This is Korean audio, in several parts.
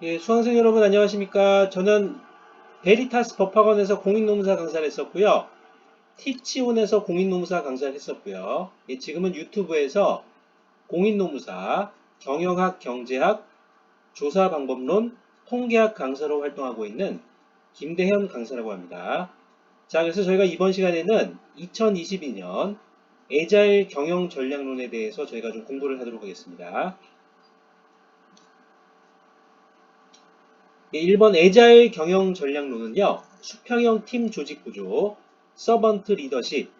예, 수강생 여러분 안녕하십니까? 저는 베리타스 법학원에서 공인노무사 강사를 했었고요. 티치온에서 공인노무사 강사를 했었고요. 예, 지금은 유튜브에서 공인노무사, 경영학, 경제학, 조사방법론, 통계학 강사로 활동하고 있는 김대현 강사라고 합니다. 자, 그래서 저희가 이번 시간에는 2022년 애자일 경영 전략론에 대해서 저희가 좀 공부를 하도록 하겠습니다. 1번 애자일 경영 전략론은요, 수평형 팀 조직 구조, 서번트 리더십,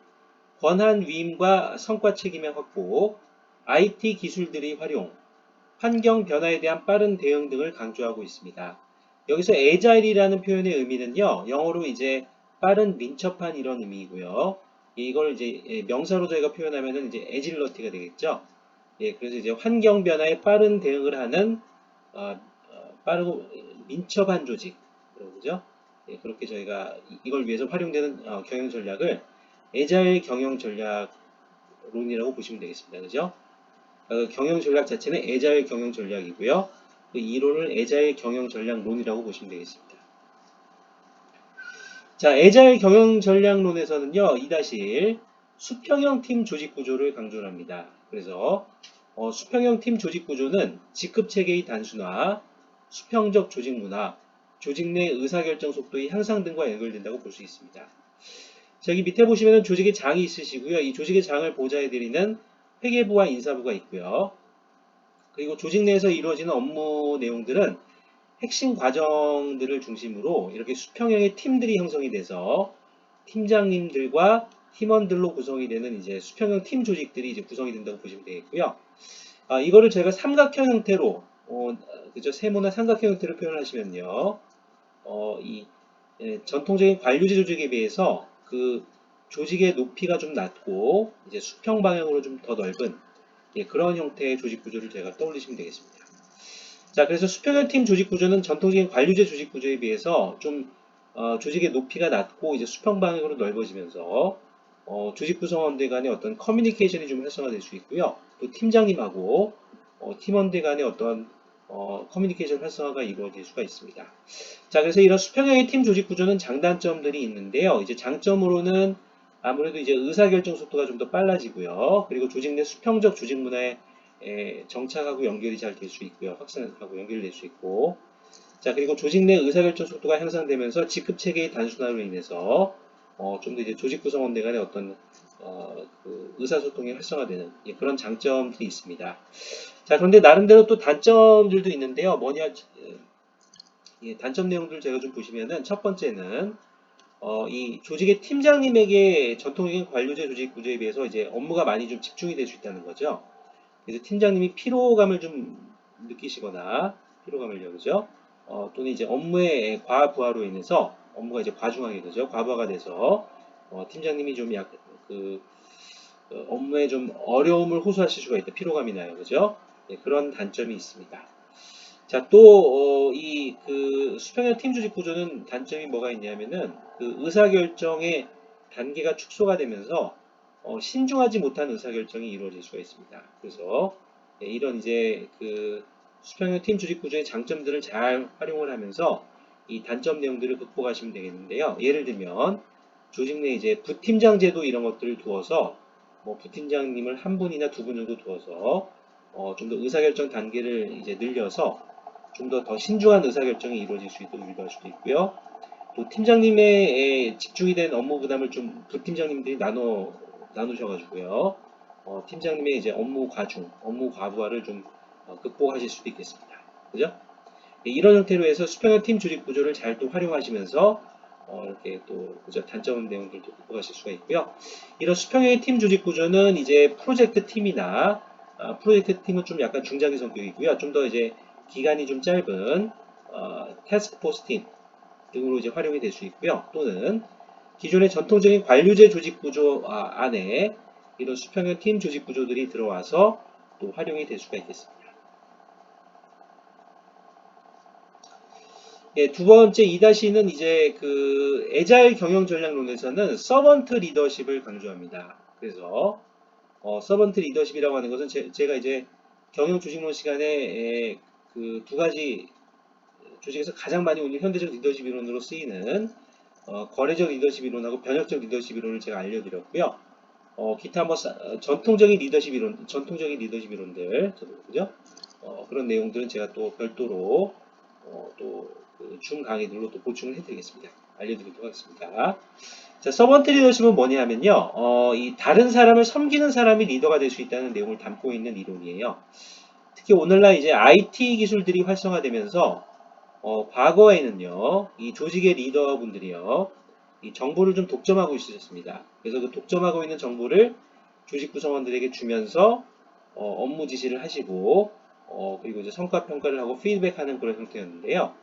권한 위임과 성과 책임의 확보, IT 기술들의 활용, 환경 변화에 대한 빠른 대응 등을 강조하고 있습니다. 여기서 애자일이라는 표현의 의미는요, 영어로 이제 빠른 민첩한 이런 의미이고요. 이걸 이제 명사로 저희가 표현하면은 이제 애질러티가 되겠죠. 예, 그래서 이제 환경 변화에 빠른 대응을 하는 빠르고 민첩한 조직, 그죠? 예, 그렇게 저희가 이걸 위해서 활용되는 경영 전략을 애자일 경영 전략론이라고 보시면 되겠습니다. 그죠? 경영 전략 자체는 애자일 경영 전략이고요. 그 이론을 애자일 경영 전략론이라고 보시면 되겠습니다. 자, 애자일 경영 전략론에서는요, 2-1 수평형 팀 조직 구조를 강조합니다. 그래서 수평형 팀 조직 구조는 직급 체계의 단순화, 수평적 조직 문화, 조직 내 의사결정 속도의 향상 등과 연결된다고 볼 수 있습니다. 저기 밑에 보시면 조직의 장이 있으시고요. 이 조직의 장을 보좌해드리는 회계부와 인사부가 있고요. 그리고 조직 내에서 이루어지는 업무 내용들은 핵심 과정들을 중심으로 이렇게 수평형의 팀들이 형성이 돼서 팀장님들과 팀원들로 구성이 되는 이제 수평형 팀 조직들이 이제 구성이 된다고 보시면 되겠고요. 이거를 제가 삼각형 형태로, 그죠? 세모나 삼각형 형태로 표현하시면요. 전통적인 관료제 조직에 비해서 그 조직의 높이가 좀 낮고 이제 수평 방향으로 좀 더 넓은 그런 형태의 조직 구조를 제가 떠올리시면 되겠습니다. 자, 그래서 수평형 팀 조직 구조는 전통적인 관료제 조직 구조에 비해서 좀 조직의 높이가 낮고 이제 수평 방향으로 넓어지면서 조직 구성원들 간의 어떤 커뮤니케이션이 좀 활성화될 수 있고요. 또 팀장님하고 팀원들 간의 어떤 커뮤니케이션 활성화가 이루어질 수가 있습니다. 자, 그래서 이런 수평형의 팀 조직 구조는 장단점들이 있는데요. 이제 장점으로는 아무래도 이제 의사결정 속도가 좀 더 빨라지고요. 그리고 조직 내 수평적 조직 문화에 정착하고 연결이 잘 될 수 있고요. 확산하고 연결될 수 있고. 자, 그리고 조직 내 의사결정 속도가 향상되면서 직급 체계의 단순화로 인해서 좀 더 이제 조직 구성원들 간의 어떤 그 의사소통이 활성화되는 그런 장점들이 있습니다. 자, 그런데 나름대로 또 단점들도 있는데요. 뭐냐, 단점 내용들 제가 좀 보시면은 첫 번째는 이 조직의 팀장님에게 전통적인 관료제 조직 구조에 비해서 이제 업무가 많이 좀 집중이 될 수 있다는 거죠. 그래서 팀장님이 피로감을 좀 느끼시거나 피로감을요, 그죠? 또는 이제 업무의 과부하로 인해서 업무가 이제 과중하게 되죠. 과부하가 돼서 팀장님이 좀 그 업무에 좀 어려움을 호소하실 수가 있다. 피로감이 나요, 그죠? 그런 단점이 있습니다. 자, 또, 그 수평형 팀 조직 구조는 단점이 뭐가 있냐면은, 그 의사결정의 단계가 축소가 되면서, 신중하지 못한 의사결정이 이루어질 수가 있습니다. 그래서, 이런 이제 그 수평형 팀 조직 구조의 장점들을 잘 활용을 하면서, 이 단점 내용들을 극복하시면 되겠는데요. 예를 들면, 조직 내 이제 부팀장 제도 이런 것들을 두어서, 뭐 부팀장님을 한 분이나 두 분 정도 두어서, 좀 더 의사결정 단계를 이제 늘려서, 좀 더 신중한 의사결정이 이루어질 수 있도록 유도할 수도 있고요. 또 팀장님의 집중이 된 업무 부담을 좀 부팀장님들이 나누셔가지고요. 팀장님의 이제 업무 과중, 업무 과부하를 좀 극복하실 수도 있겠습니다. 그죠? 이런 형태로 해서 수평형 팀 조직 구조를 잘 또 활용하시면서 이렇게 또 그죠? 단점 내용들도 극복하실 수가 있고요. 이런 수평형의 팀 조직 구조는 이제 프로젝트 팀이나 프로젝트 팀은 좀 약간 중장기 성격이고요. 좀 더 이제 기간이 좀 짧은 태스크포스 팀 등으로 이제 활용이 될 수 있고요. 또는 기존의 전통적인 관료제 조직 구조 안에 이런 수평형 팀 조직 구조들이 들어와서 또 활용이 될 수가 있겠습니다. 예, 두 번째 2-는 이제 그 애자일 경영 전략론에서는 서번트 리더십을 강조합니다. 그래서 서번트 리더십이라고 하는 것은 제가 이제 경영 조직론 시간에 그 두 가지 조직에서 가장 많이 오는 현대적 리더십 이론으로 쓰이는 거래적 리더십 이론하고 변혁적 리더십 이론을 제가 알려드렸고요. 기타 뭐 전통적인 리더십 이론들, 그죠? 그런 내용들은 제가 또 별도로 또중 강의들로 또 보충을 해드리겠습니다. 알려드리도록 하겠습니다. 자, 서번트 리더십은 뭐냐면요, 이 다른 사람을 섬기는 사람이 리더가 될 수 있다는 내용을 담고 있는 이론이에요. 특히 오늘날 이제 IT 기술들이 활성화되면서 과거에는요, 이 조직의 리더분들이요, 이 정보를 좀 독점하고 있으셨습니다. 그래서 그 독점하고 있는 정보를 조직 구성원들에게 주면서 업무 지시를 하시고 그리고 이제 성과 평가를 하고 피드백하는 그런 형태였는데요.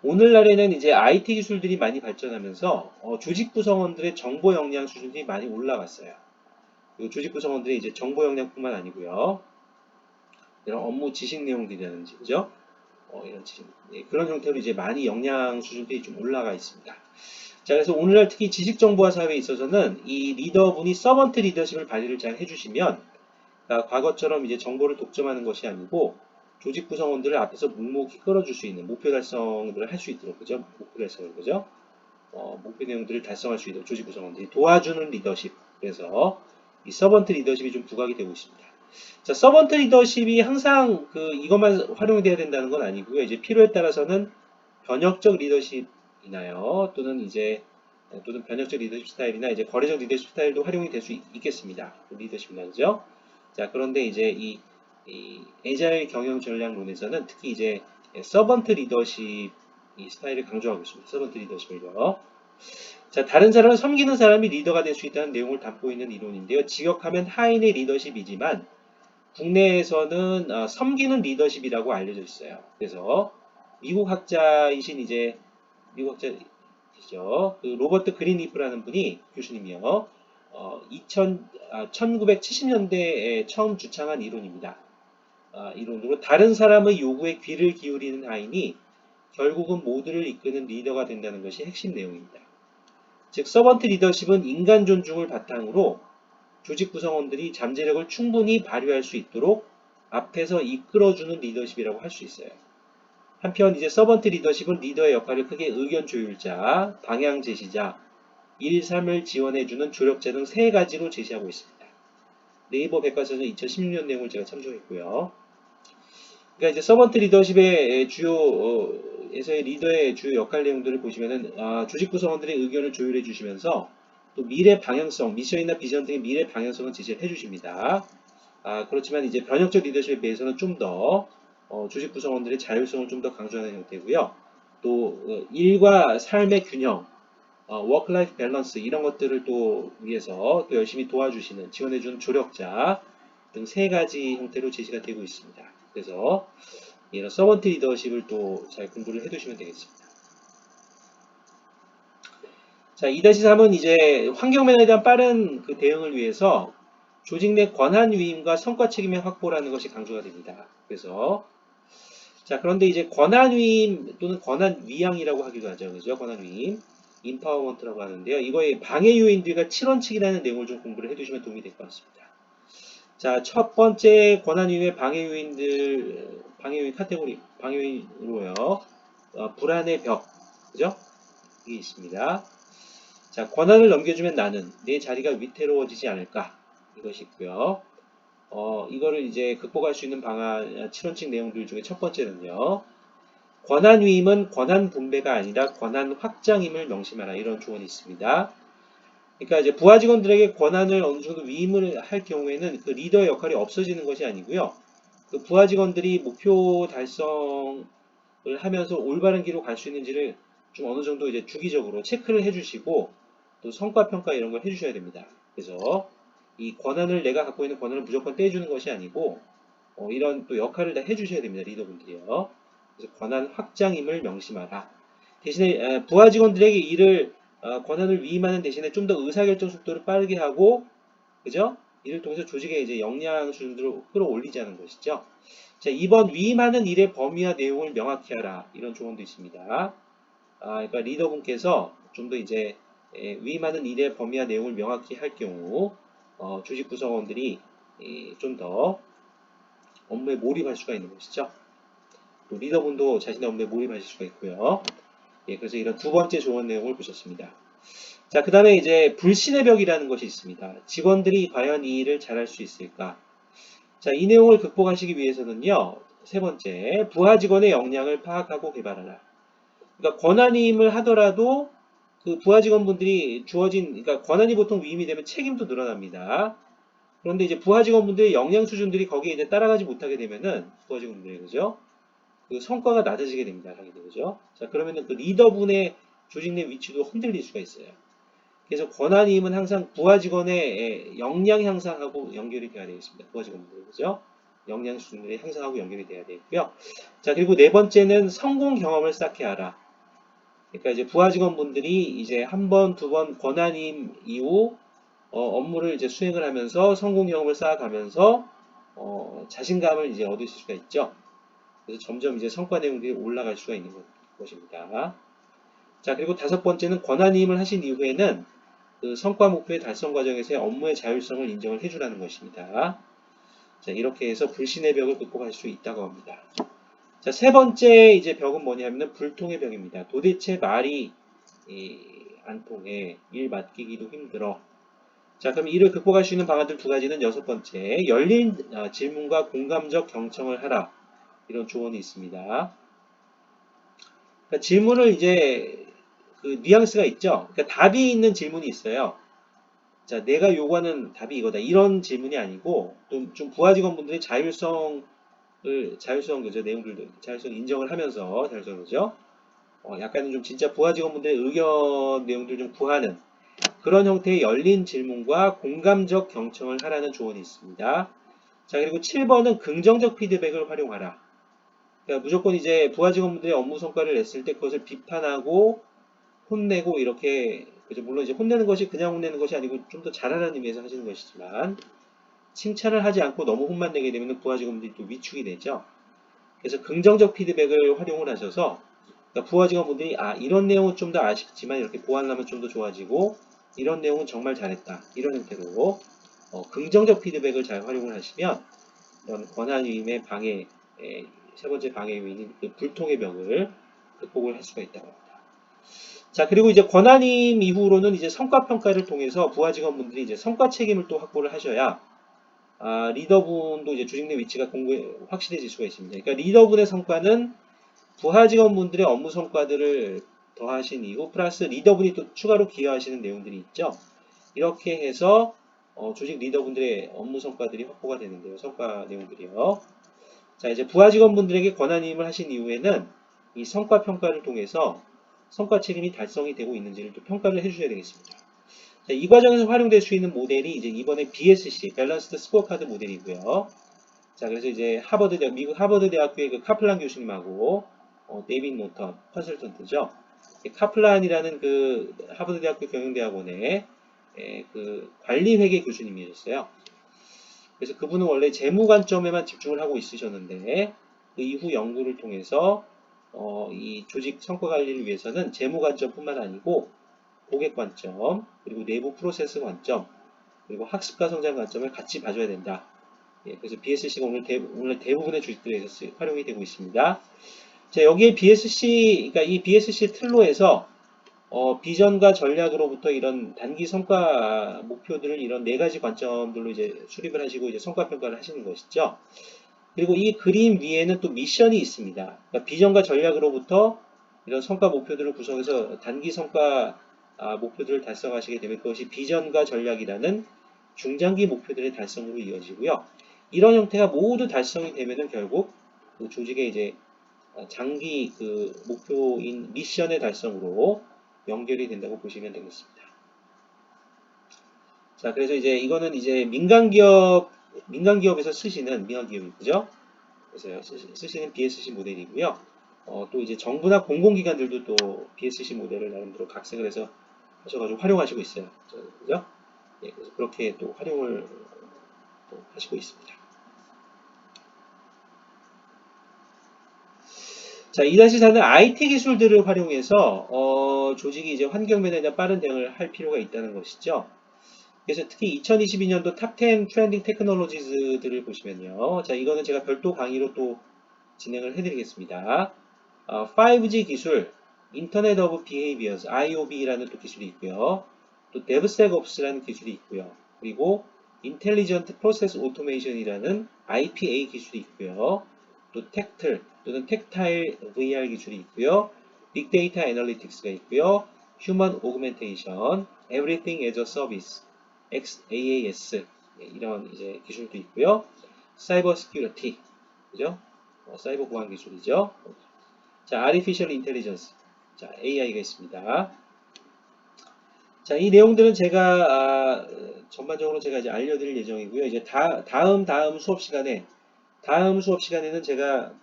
오늘날에는 이제 IT 기술들이 많이 발전하면서 조직 구성원들의 정보 역량 수준이 많이 올라갔어요. 그리고 조직 구성원들이 이제 정보 역량뿐만 아니고요, 이런 업무 지식 내용들이라든지, 그죠? 이런 지식, 그런 형태로 이제 많이 역량 수준들이 좀 올라가 있습니다. 자, 그래서 오늘날 특히 지식정보화 사회에 있어서는 이 리더분이 서번트 리더십을 발휘를 잘 해주시면, 그러니까 과거처럼 이제 정보를 독점하는 것이 아니고 조직 구성원들을 앞에서 묵묵히 끌어줄 수 있는 목표 달성을 할 수 있도록, 그죠? 목표 달성을, 그죠? 목표 내용들을 달성할 수 있도록 조직 구성원들이 도와주는 리더십. 그래서 이 서번트 리더십이 좀 부각이 되고 있습니다. 자, 서번트 리더십이 항상 이것만 활용이 돼야 된다는 건 아니고요. 이제 필요에 따라서는 변혁적 리더십이나요, 또는 변혁적 리더십 스타일이나 이제 거래적 리더십 스타일도 활용이 될 수 있겠습니다. 리더십이나, 그죠? 자, 그런데 이제 이 애자일 경영 전략론에서는 특히 이제 서번트 리더십 이 스타일을 강조하고 있습니다. 서번트 리더십을요. 자, 다른 사람을 섬기는 사람이 리더가 될 수 있다는 내용을 담고 있는 이론인데요. 직역하면 하인의 리더십이지만 국내에서는 섬기는 리더십이라고 알려져 있어요. 그래서 미국 학자이신 이제 미국 학자이죠. 그 로버트 그린리프라는 분이 교수님이요. 1970년대에 처음 주창한 이론입니다. 이론으로 다른 사람의 요구에 귀를 기울이는 하인이 결국은 모두를 이끄는 리더가 된다는 것이 핵심 내용입니다. 즉, 서번트 리더십은 인간 존중을 바탕으로 조직 구성원들이 잠재력을 충분히 발휘할 수 있도록 앞에서 이끌어주는 리더십이라고 할 수 있어요. 한편 이제 서번트 리더십은 리더의 역할을 크게 의견 조율자, 방향 제시자, 일, 3을 지원해주는 조력자 등 세 가지로 제시하고 있습니다. 네이버 백과사전 2016년 내용을 제가 참조했고요. 그러니까 이제 서번트 리더십의 에서의 리더의 주요 역할 내용들을 보시면은 조직 구성원들의 의견을 조율해 주시면서 또 미래 방향성, 미션이나 비전 등의 미래 방향성을 제시를 해 주십니다. 그렇지만 이제 변혁적 리더십에 비해서는 좀 더 조직 구성원들의 자율성을 좀 더 강조하는 형태고요. 또 일과 삶의 균형, 워크-라이프 밸런스 이런 것들을 또 위해서 또 열심히 도와주시는, 지원해주는 조력자 등 세 가지 형태로 제시가 되고 있습니다. 그래서 이런 서번트 리더십을 또 잘 공부를 해두시면 되겠습니다. 자, 2-3은 이제 환경 매너에 대한 빠른 대응을 위해서 조직 내 권한 위임과 성과 책임의 확보라는 것이 강조가 됩니다. 그래서 자, 그런데 이제 권한 위임 또는 권한 위양이라고 하기도 하죠. 그죠? 권한 위임, 인파워먼트라고 하는데요. 이거의 방해 요인들과 7원칙이라는 내용을 좀 공부를 해두시면 도움이 될 것 같습니다. 자, 첫 번째 권한 위임의 방해 요인 카테고리, 방해 요인으로요. 불안의 벽, 그죠? 이게 있습니다. 자, 권한을 넘겨주면 나는 내 자리가 위태로워지지 않을까? 이것이 있고요. 이거를 이제 극복할 수 있는 방안, 7원칙 내용들 중에 첫 번째는요. 권한 위임은 권한 분배가 아니라 권한 확장임을 명심하라. 이런 조언이 있습니다. 그러니까 이제 부하 직원들에게 권한을 어느 정도 위임을 할 경우에는 그 리더의 역할이 없어지는 것이 아니고요. 그 부하 직원들이 목표 달성을 하면서 올바른 길로 갈 수 있는지를 좀 어느 정도 이제 주기적으로 체크를 해주시고 또 성과 평가 이런 걸 해주셔야 됩니다. 그래서 이 권한을 내가 갖고 있는 권한을 무조건 떼주는 것이 아니고 이런 또 역할을 다 해주셔야 됩니다. 리더분들이요. 그래서 권한 확장임을 명심하라. 대신에 부하 직원들에게 일을 권한을 위임하는 대신에 좀 더 의사결정 속도를 빠르게 하고, 그죠? 이를 통해서 조직의 이제 역량 수준으로 끌어올리자는 것이죠. 자, 2번 위임하는 일의 범위와 내용을 명확히 하라. 이런 조언도 있습니다. 그러니까 리더분께서 좀 더 이제 위임하는 일의 범위와 내용을 명확히 할 경우 조직 구성원들이 좀 더 업무에 몰입할 수가 있는 것이죠. 또 리더분도 자신의 업무에 몰입하실 수가 있고요. 예, 그래서 이런 두 번째 조언 내용을 보셨습니다. 자, 그 다음에 이제 불신의 벽이라는 것이 있습니다. 직원들이 과연 이 일을 잘할 수 있을까? 자, 이 내용을 극복하시기 위해서는요, 세 번째, 부하 직원의 역량을 파악하고 개발하라. 그러니까 권한임을 하더라도 그 부하 직원분들이 주어진, 그러니까 권한이 보통 위임이 되면 책임도 늘어납니다. 그런데 이제 부하 직원분들의 역량 수준들이 거기에 이제 따라가지 못하게 되면은 부하 직원분들이 그죠? 그 성과가 낮아지게 됩니다. 당연히 그죠? 자, 그러면은 그 리더분의 조직 내 위치도 흔들릴 수가 있어요. 그래서 권한임은 항상 부하 직원의 역량 향상하고 연결이 돼야 되겠습니다. 부하 직원분들 그죠? 역량 수준들이 향상하고 연결이 돼야 되고요. 자, 그리고 네 번째는 성공 경험을 쌓게 하라. 그러니까 이제 부하 직원분들이 이제 한 번, 두 번 권한임 이후 업무를 이제 수행을 하면서 성공 경험을 쌓아가면서 자신감을 이제 얻을 수가 있죠. 그래서 점점 이제 성과 내용들이 올라갈 수가 있는 것입니다. 자, 그리고 다섯 번째는 권한임을 하신 이후에는 그 성과 목표의 달성 과정에서의 업무의 자율성을 인정을 해주라는 것입니다. 자, 이렇게 해서 불신의 벽을 극복할 수 있다고 합니다. 자, 세 번째 이제 벽은 뭐냐면은 불통의 벽입니다. 도대체 말이 안 통해, 일 맡기기도 힘들어. 자, 그럼 이를 극복할 수 있는 방안들 두 가지는 여섯 번째, 열린 질문과 공감적 경청을 하라. 이런 조언이 있습니다. 그러니까 질문을 이제 그 뉘앙스가 있죠. 그러니까 답이 있는 질문이 있어요. 자, 내가 요구하는 답이 이거다. 이런 질문이 아니고 좀 부하 직원분들이 자율성 그죠 내용들도 자율성 인정을 하면서 자율성 그죠. 약간은 좀 진짜 부하 직원분들의 의견 내용들 좀 구하는 그런 형태의 열린 질문과 공감적 경청을 하라는 조언이 있습니다. 자, 그리고 7번은 긍정적 피드백을 활용하라. 그러니까 무조건 이제 부하 직원분들의 업무 성과를 냈을 때 그것을 비판하고 혼내고 이렇게 그죠. 물론 이제 혼내는 것이 그냥 혼내는 것이 아니고 좀 더 잘하라는 의미에서 하시는 것이지만 칭찬을 하지 않고 너무 혼만 내게 되면 부하 직원분들이 또 위축이 되죠. 그래서 긍정적 피드백을 활용을 하셔서 그러니까 부하 직원분들이 이런 내용은 좀 더 아쉽지만 이렇게 보완하면 좀 더 좋아지고 이런 내용은 정말 잘했다. 이런 형태로 긍정적 피드백을 잘 활용을 하시면 이런 권한위임의 방해, 세 번째 방해 요인인 그 불통의 벽을 극복을 할 수가 있다고 합니다. 자, 그리고 이제 권한임 이후로는 이제 성과 평가를 통해서 부하 직원분들이 이제 성과 책임을 또 확보를 하셔야 리더분도 이제 조직 내 위치가 확실해질 수가 있습니다. 그러니까 리더분의 성과는 부하 직원분들의 업무 성과들을 더하신 이후 플러스 리더분이 또 추가로 기여하시는 내용들이 있죠. 이렇게 해서 조직 리더분들의 업무 성과들이 확보가 되는데요. 성과 내용들이요. 자, 이제 부하 직원분들에게 권한임을 하신 이후에는 이 성과 평가를 통해서 성과 책임이 달성이 되고 있는지를 또 평가를 해주셔야 되겠습니다. 자, 이 과정에서 활용될 수 있는 모델이 이제 이번에 BSC, 밸런스드 스코어카드 모델이고요. 자, 그래서 이제 미국 하버드 대학교의 그 카플란 교수님하고 데이빗 노턴 컨설턴트죠. 카플란이라는 그 하버드 대학교 경영대학원의 그 관리회계 교수님이셨어요. 그래서 그분은 원래 재무 관점에만 집중을 하고 있으셨는데 그 이후 연구를 통해서 이 조직 성과 관리를 위해서는 재무 관점뿐만 아니고 고객 관점, 그리고 내부 프로세스 관점, 그리고 학습과 성장 관점을 같이 봐줘야 된다. 예, 그래서 BSC가 오늘 대부분의 조직들에서 활용이 되고 있습니다. 자, 여기에 그러니까 이 BSC 틀로에서 비전과 전략으로부터 이런 단기 성과 목표들을 이런 네 가지 관점들로 이제 수립을 하시고 이제 성과 평가를 하시는 것이죠. 그리고 이 그림 위에는 또 미션이 있습니다. 그러니까 비전과 전략으로부터 이런 성과 목표들을 구성해서 단기 성과 목표들을 달성하시게 되면 그것이 비전과 전략이라는 중장기 목표들의 달성으로 이어지고요. 이런 형태가 모두 달성이 되면은 결국 그 조직의 이제 장기 그 목표인 미션의 달성으로 연결이 된다고 보시면 되겠습니다. 자, 그래서 이제 이거는 이제 민간기업에서 쓰시는 민간기업이 그죠? 그래서 쓰시는 BSC 모델이고요. 또 이제 정부나 공공기관들도 또 BSC 모델을 나름대로 각색을 해서 하셔가지고 활용하시고 있어요. 그죠? 예, 그래서 그렇게 또 활용을 또 하시고 있습니다. 자, 2-4는 IT 기술들을 활용해서 조직이 이제 환경 면에 대한 빠른 대응을 할 필요가 있다는 것이죠. 그래서 특히 2022년도 탑 10 트렌딩 테크놀로지즈들을 보시면요. 자, 이거는 제가 별도 강의로 또 진행을 해드리겠습니다. 5G 기술, Internet of Behaviors, IOB라는 또 기술이 있고요. 또 DevSecOps라는 기술이 있고요. 그리고 Intelligent Process Automation이라는 IPA 기술이 있고요. 또 텍틀 또는 텍타일 VR 기술이 있고요. 빅데이터 애널리틱스가 있고요. Human Augmentation, Everything as a Service, XaaS 이런 이제 기술도 있고요. 사이버 시큐리티, 그죠? 사이버 보안 기술이죠. 자, Artificial Intelligence, 자, AI가 있습니다. 자, 이 내용들은 제가 전반적으로 제가 이제 알려드릴 예정이고요. 이제 다음 수업 시간에는 제가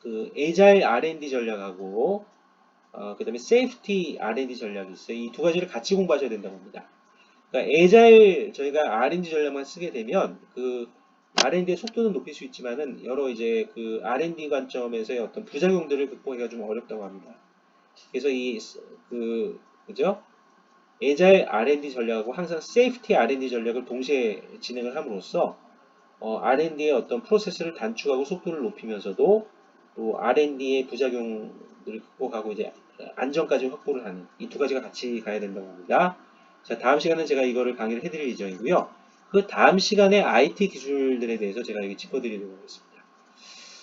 그 Agile R&D 전략하고 그 다음에 Safety R&D 전략이 있어요. 이 두 가지를 같이 공부하셔야 된다고 합니다. 그러니까 Agile 저희가 R&D 전략만 쓰게 되면 그 R&D의 속도는 높일 수 있지만은 여러 이제 그 R&D 관점에서의 어떤 부작용들을 극복하기가 좀 어렵다고 합니다. 그래서 그죠? Agile R&D 전략하고 항상 Safety R&D 전략을 동시에 진행을 함으로써 R&D의 어떤 프로세스를 단축하고 속도를 높이면서도 또 R&D의 부작용들을 극복하고 이제 안전까지 확보를 하는 이 두 가지가 같이 가야 된다고 합니다. 자, 다음 시간은 제가 이거를 강의를 해드릴 예정이고요. 그 다음 시간에 IT 기술들에 대해서 제가 여기 짚어드리도록 하겠습니다.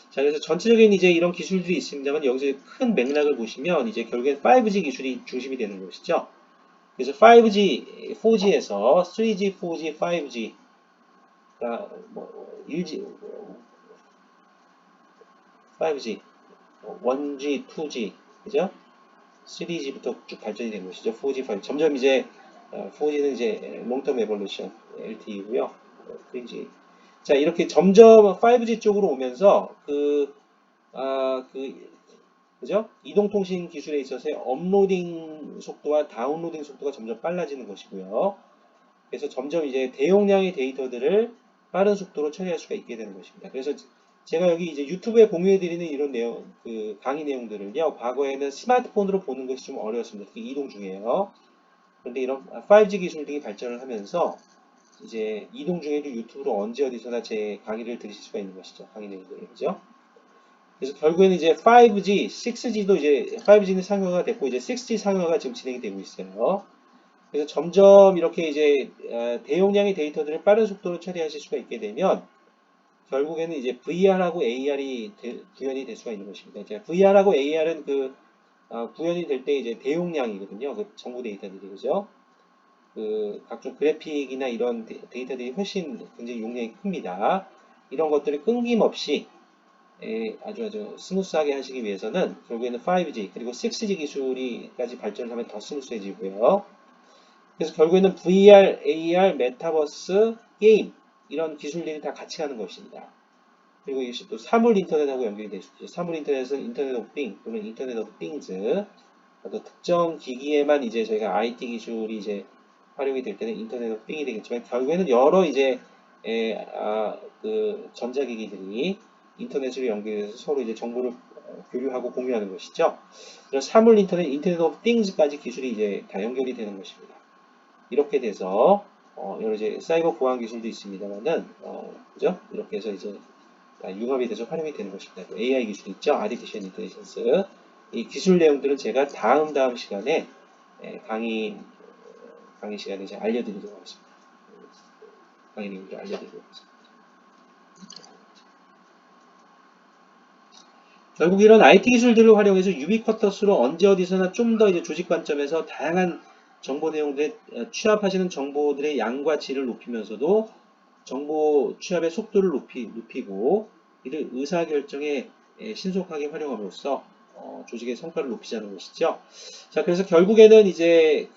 자, 그래서 전체적인 이제 이런 기술들이 있습니다만 여기서 큰 맥락을 보시면 이제 결국엔 5G 기술이 중심이 되는 것이죠. 그래서 5G, 4G에서 3G, 4G, 5G, 그러니까 뭐 1G, 5G, 1G, 2G, 그죠? 3G부터 쭉 발전이 된 것이죠. 4G, 5G. 점점 이제 4G는 이제 롱텀 에볼루션 LTE고요. 3G. 자, 이렇게 점점 5G 쪽으로 오면서 그죠? 이동통신 기술에 있어서의 업로딩 속도와 다운로딩 속도가 점점 빨라지는 것이고요. 그래서 점점 이제 대용량의 데이터들을 빠른 속도로 처리할 수가 있게 되는 것입니다. 그래서 제가 여기 이제 유튜브에 공유해드리는 이런 내용, 그 강의 내용들을요, 과거에는 스마트폰으로 보는 것이 좀 어려웠습니다. 특히 이동 중에요. 그런데 이런 5G 기술 등이 발전을 하면서 이제 이동 중에도 유튜브로 언제 어디서나 제 강의를 들으실 수가 있는 것이죠. 강의 내용들을, 그죠? 그래서 결국에는 이제 5G, 6G도 이제 5G는 상용화가 됐고 이제 6G 상용화가 지금 진행이 되고 있어요. 그래서 점점 이렇게 이제 대용량의 데이터들을 빠른 속도로 처리하실 수가 있게 되면 결국에는 이제 VR하고 AR이 구현이 될 수가 있는 것입니다. 이제 VR하고 AR은 구현이 될 때 이제 대용량이거든요. 그 정보 데이터들이, 그죠? 그 각종 그래픽이나 이런 데이터들이 훨씬 굉장히 용량이 큽니다. 이런 것들을 끊김없이 아주 스무스하게 하시기 위해서는 결국에는 5G 그리고 6G 기술이까지 발전을 하면 더 스무스해지고요. 그래서 결국에는 VR, AR, 메타버스, 게임 이런 기술들이 다 같이 가는 것입니다. 그리고 이것이 또 사물 인터넷하고 연결이 될 수 있죠. 사물 인터넷은 인터넷 오브 띵 또는 인터넷 오브 띵즈. 또 특정 기기에만 이제 저희가 IT 기술이 이제 활용이 될 때는 인터넷 오브 띵이 되겠지만 결국에는 여러 이제 그 전자기기들이 인터넷으로 연결해서 서로 이제 정보를 교류하고 공유하는 것이죠. 그래서 사물 인터넷, 인터넷 오브 띵즈까지 기술이 이제 다 연결이 되는 것입니다. 이렇게 돼서 여러 이제 사이버 보안 기술도 있습니다만은 그죠? 이렇게 해서 이제 융합이 돼서 활용이 되는 것입니다. AI 기술 있죠? Artificial Intelligence. 이 기술 내용들은 제가 다음 시간에 강의 시간에 이제 알려드리도록 하겠습니다. 강의 내용들 알려드리도록 하겠습니다. 결국 이런 IT 기술들을 활용해서 유비쿼터스로 언제 어디서나 좀 더 이제 조직 관점에서 다양한 정보 내용들에 취합하시는 정보들의 양과 질을 높이면서도 정보 취합의 속도를 높이고 이를 의사결정에 신속하게 활용함으로써 조직의 성과를 높이자는 것이죠. 자, 그래서 결국에는 이제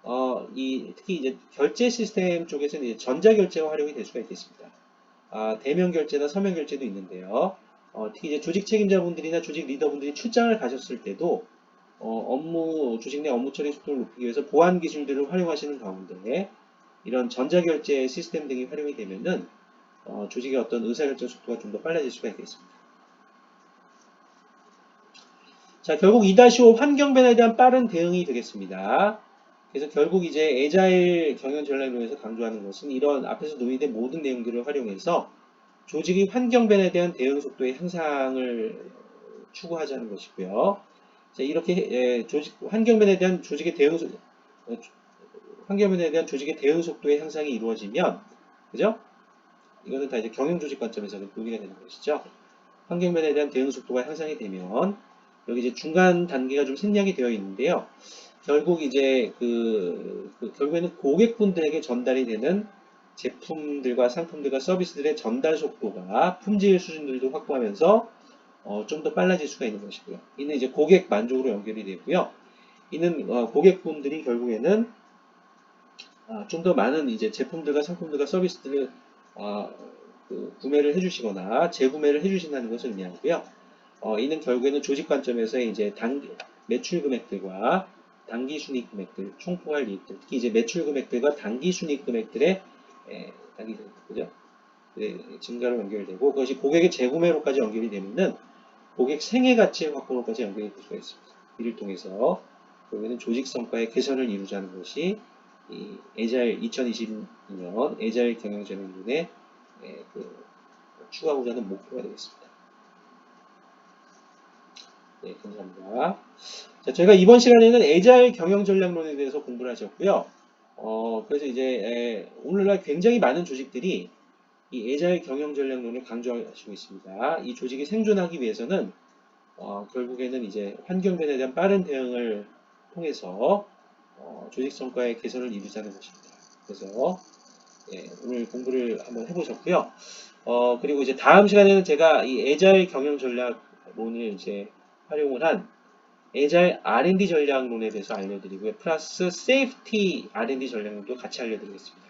특히 이제 결제 시스템 쪽에서는 이제 전자결제가 활용이 될 수가 있겠습니다. 대면 결제나 서면 결제도 있는데요. 특히 이제 조직 책임자분들이나 조직 리더분들이 출장을 가셨을 때도 조직 내 업무 처리 속도를 높이기 위해서 보안 기술들을 활용하시는 가운데 이런 전자결제 시스템 등이 활용이 되면은 조직의 어떤 의사결정 속도가 좀 더 빨라질 수가 있겠습니다. 자, 결국 2-5 환경 변화에 대한 빠른 대응이 되겠습니다. 그래서 결국 이제 애자일 경영 전략을 위해서 강조하는 것은 이런 앞에서 논의된 모든 내용들을 활용해서 조직의 환경 변화에 대한 대응 속도의 향상을 추구하자는 것이고요. 자, 이렇게 환경 변화에 대한 조직의 대응 환경 변화에 대한 조직의 대응 속도의 향상이 이루어지면, 그죠? 이거는 다 이제 경영 조직 관점에서 논의가 되는 것이죠. 환경 변화에 대한 대응 속도가 향상이 되면 여기 이제 중간 단계가 좀 생략이 되어 있는데요. 결국 이제 결국에는 고객분들에게 전달이 되는 제품들과 상품들과 서비스들의 전달 속도가 품질 수준들도 확보하면서 좀 더 빨라질 수가 있는 것이고요. 이는 이제 고객 만족으로 연결이 되고요. 이는 고객분들이 결국에는 좀 더 많은 이제 제품들과 상품들과 서비스들을 구매를 해주시거나 재구매를 해주신다는 것을 의미하고요. 이는 결국에는 조직 관점에서 이제 매출 금액들과 단기 순이익 금액들, 총포괄 이익들, 특히 이제 매출 금액들과 단기 순이익 금액들의 단기 그죠? 증가로 연결되고 그것이 고객의 재구매로까지 연결이 되면은 고객 생애 가치 확보로까지 연결이 될 수가 있습니다. 이를 통해서 결국에는 조직 성과의 개선을 이루자는 것이 이 에자일 2022년 에자일 경영전략론의 추구하고자 하는 목표가 되겠습니다. 네, 감사합니다. 자, 저희가 이번 시간에는 에자일 경영전략론에 대해서 공부를 하셨고요. 그래서 이제 오늘날 굉장히 많은 조직들이 이 에자일 경영전략론을 강조하시고 있습니다. 이 조직이 생존하기 위해서는 결국에는 이제 환경 변화에 대한 빠른 대응을 통해서 조직 성과의 개선을 이루자는 것입니다. 그래서 오늘 공부를 한번 해보셨고요. 그리고 이제 다음 시간에는 제가 이 에자일 경영 전략론을 이제 활용을 한 에자일 R&D 전략론에 대해서 알려드리고요. 플러스 세이프티 R&D 전략론도 같이 알려드리겠습니다.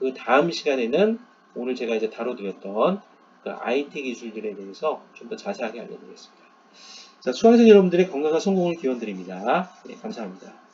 그 다음 시간에는 오늘 제가 이제 다뤄드렸던 그 IT 기술들에 대해서 좀 더 자세하게 알려드리겠습니다. 자, 수강생 여러분들의 건강과 성공을 기원드립니다. 네, 감사합니다.